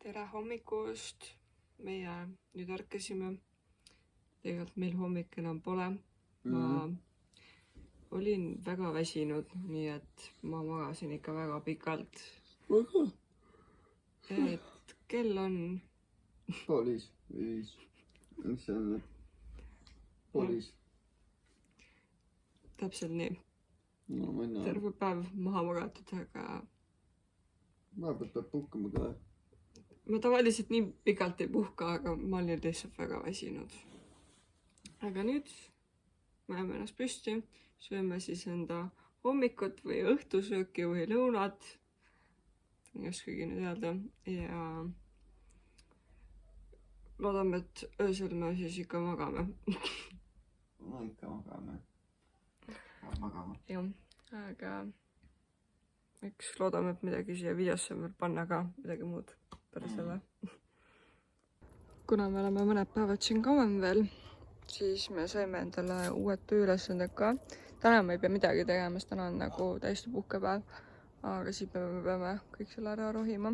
Tere hommikust! Meie nüüd ärkasime. Tegelikult meil hommik enam pole. Ma olin väga väsinud, nii et ma magasin ikka väga pikalt. Et kell on... Poolis, 5. Mis see on? Poolis. Täpselt nii. No, ma ei näe. Terve päev maha magatud, aga... Vahepeal peab puhkama ka. Ma tavaliselt nii pikalt ei puhka, aga ma olin lihtsalt väga väsinud. Aga nüüd me jääme ennast püsti, sööme siis enda hommikut või õhtusööki või lõunat. Ei oskagi nüüd öelda. Ja loodame, et öösel me siis ikka magame. No ikka magame. Magama. Jah, aga eks loodame, et midagi siia videosse veel panna ka, midagi muud pärast selle. Kuna me oleme mõned päevad siin kauem veel, siis me saime endale uued tööülesanded ka. Täna me ei pea midagi tegema, sest täna on nagu täiesti puhkepäev, aga siis me peame kõik selle ära rohima.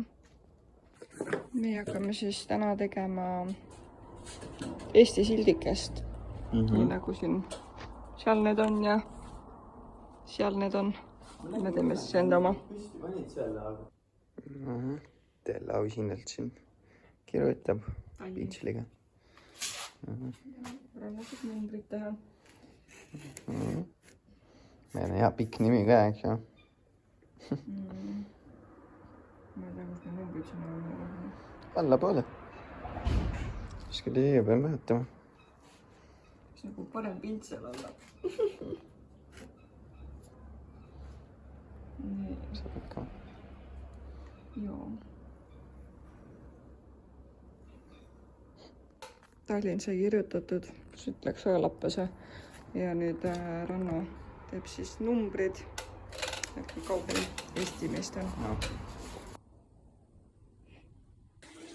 Me hakkame siis täna tegema Eesti sildikest. Nii nagu siin seal need on ja seal need on. Me teeme siis enda oma. Teile ausinnalt siin kirjutab piitsliga. Räägib numbrid teha. Meil on hea pikk nimi ka, eks ju. Ma ei tea, kus need numbrid siin on. Allapoole. Kuskil liiga peal mõjutama. Kas nagu parem pilt seal olla? Nii. Sa pead ka. Joo. Tallinn sai kirjutatud, siit läks väga lappese. Ja nüüd Ranno teeb siis numbrid. Äkki kaugel Eesti meestel. No.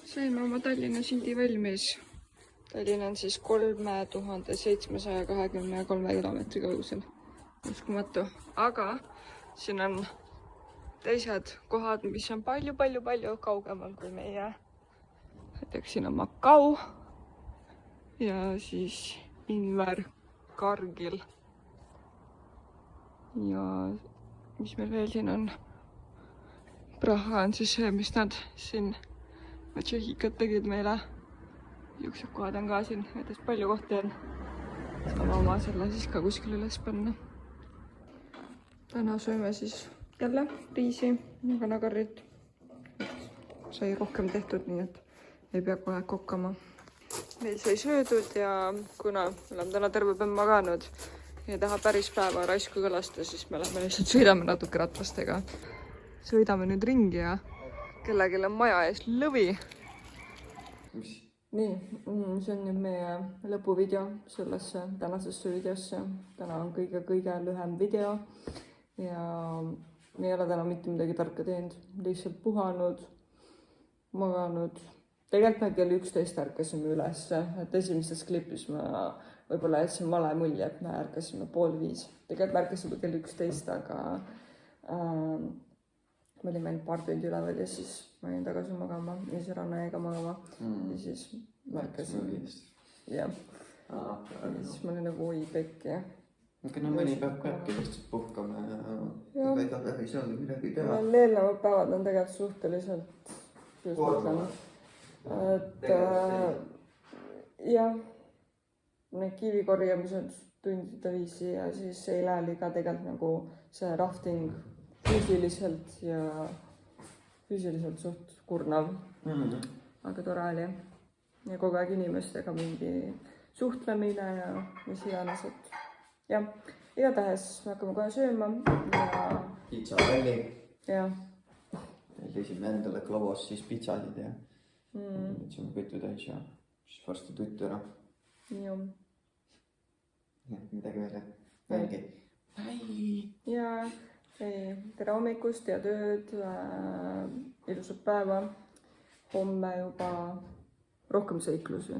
Saime oma Tallinna sildi valmis. Tallinn on siis 3723 kilomeetri kaugusel. Uskumatu. Aga siin on teised kohad, mis on palju kaugemal kui meie. Näiteks siin on Macau ja siis Inver Kargil. Ja mis meil veel siin on? Praha on siis see, mis nad siin Tšehhikat tegid meile. Juksed kohad on ka siin, näiteks palju kohti on. Saame oma selle siis ka kuskil üles panna. Täna sööme siis jälle riisi ja kanakarrit. Sai rohkem tehtud, nii et ei pea kohe kokkama. Meil sai söödud ja kuna me oleme täna terve päev maganud ja ei taha päris päeva raisku kõlasta, siis me lähme lihtsalt sõidame natuke ratastega. Sõidame nüüd ringi ja kellelgi on maja ees lõvi. Nii, see on nüüd meie lõpuvideo sellesse tänasesse videosse. Täna on kõige lühem video ja me ei ole täna mitte midagi tarka teinud. Lihtsalt puhanud, maganud. Tegelikult me kell 11 ärkasime ülesse, et esimestes klipis ma võib-olla jätsin vale mulje, et me ärkasime 4:30. Tegelikult me ärkasime kell 11, aga me olime ainult paar tundi üleval ja siis ma jäin tagasi magama ja siis Ranna jäi ka magama ja siis ma ärkasin. Jah. Ja siis ma olin nagu oi pekki. Aga no mõni päev peabki lihtsalt puhkama ja iga päev ei saagi midagi teha. Meil eelnevad päevad on tegelikult suhteliselt et jah, need kivikorjamised tundide viisi ja siis eile oli ka tegelikult nagu see rafting füüsiliselt suht kurnav. Aga tore oli. Ja kogu aeg inimestega mingi suhtlemine ja mis iganes, et jah, igatahes me hakkame kohe sööma ja... Pitsa välli. Jah. Tellisime endale Globos siis pitsasid ja võtsime kõtu täis ja siis varsti tuttu ära. Joo. Midagi veel, mängi. Ja tere hommikust ja tööd, ilusat päeva. Homme juba rohkem seiklusi.